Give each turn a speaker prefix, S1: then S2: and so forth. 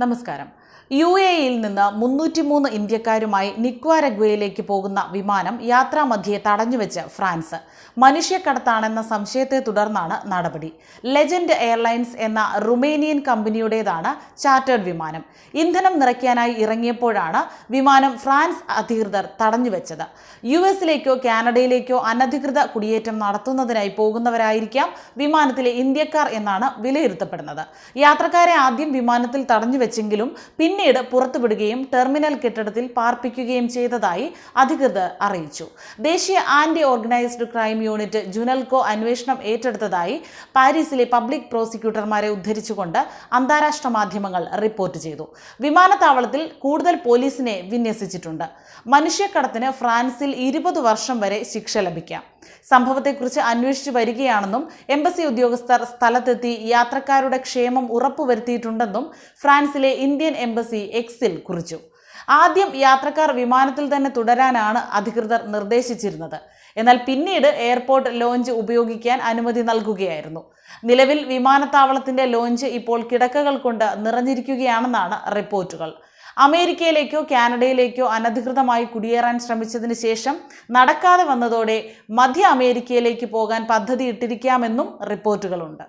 S1: നമസ്കാരം. UAE-യിൽ നിന്ന് 303 ഇന്ത്യക്കാരുമായി നിക്വാരഗ്വയിലേക്ക് പോകുന്ന വിമാനം യാത്രാമധ്യേ തടഞ്ഞുവെച്ച് ഫ്രാൻസ്. മനുഷ്യക്കടത്താണെന്ന സംശയത്തെ തുടർന്നാണ് നടപടി. ലെജൻഡ് എയർലൈൻസ് എന്ന റുമേനിയൻ കമ്പനിയുടേതാണ് ചാർട്ടേഡ് വിമാനം. ഇന്ധനം നിറയ്ക്കാനായി ഇറങ്ങിയപ്പോഴാണ് വിമാനം ഫ്രാൻസ് അധികൃതർ തടഞ്ഞുവെച്ചത്. US-ലേക്കോ കാനഡയിലേക്കോ അനധികൃത കുടിയേറ്റം നടത്തുന്നതിനായി പോകുന്നവരായിരിക്കാം വിമാനത്തിലെ ഇന്ത്യക്കാർ എന്നാണ് വിലയിരുത്തപ്പെടുന്നത്. യാത്രക്കാരെ ആദ്യം വിമാനത്തിൽ തടഞ്ഞുവെച്ചെങ്കിലും പിന്നീട് പുറത്തുവിടുകയും ടെർമിനൽ കെട്ടിടത്തിൽ പാർപ്പിക്കുകയും ചെയ്തതായി അധികൃതർ അറിയിച്ചു. ദേശീയ ആന്റി ഓർഗനൈസ്ഡ് ക്രൈം യൂണിറ്റ് ജുനൽകോ അന്വേഷണം ഏറ്റെടുത്തതായി പാരീസിലെ പബ്ലിക് പ്രോസിക്യൂട്ടർമാരെ ഉദ്ധരിച്ചുകൊണ്ട് അന്താരാഷ്ട്ര മാധ്യമങ്ങൾ റിപ്പോർട്ട് ചെയ്തു. വിമാനത്താവളത്തിൽ കൂടുതൽ പോലീസിനെ വിന്യസിച്ചിട്ടുണ്ട്. മനുഷ്യക്കടത്തിന് ഫ്രാൻസിൽ 20 വർഷം വരെ ശിക്ഷ ലഭിക്കാം. സംഭവത്തെക്കുറിച്ച് അന്വേഷിച്ചു വരികയാണെന്നും എംബസി ഉദ്യോഗസ്ഥർ സ്ഥലത്തെത്തി യാത്രക്കാരുടെ ക്ഷേമം ഉറപ്പുവരുത്തിയിട്ടുണ്ടെന്നും ഫ്രാൻസിലെ ഇന്ത്യൻ എംബസി എക്സിൽ കുറിച്ചു. ആദ്യം യാത്രക്കാർ വിമാനത്തിൽ തന്നെ തുടരാനാണ് അധികൃതർ നിർദ്ദേശിച്ചിരുന്നത്. എന്നാൽ പിന്നീട് എയർപോർട്ട് ലോഞ്ച് ഉപയോഗിക്കാൻ അനുമതി നൽകുകയായിരുന്നു. നിലവിൽ വിമാനത്താവളത്തിന്റെ ലോഞ്ച് ഇപ്പോൾ കിടക്കകൾ കൊണ്ട് നിറഞ്ഞിരിക്കുകയാണെന്നാണ് റിപ്പോർട്ടുകൾ. അമേരിക്കയിലേക്കോ കാനഡയിലേക്കോ അനധികൃതമായി കുടിയേറാൻ ശ്രമിച്ചതിന് ശേഷം നടക്കാതെ വന്നതോടെ മധ്യ അമേരിക്കയിലേക്ക് പോകാൻ പദ്ധതിയിട്ടിരിക്കാമെന്നും റിപ്പോർട്ടുകളുണ്ട്.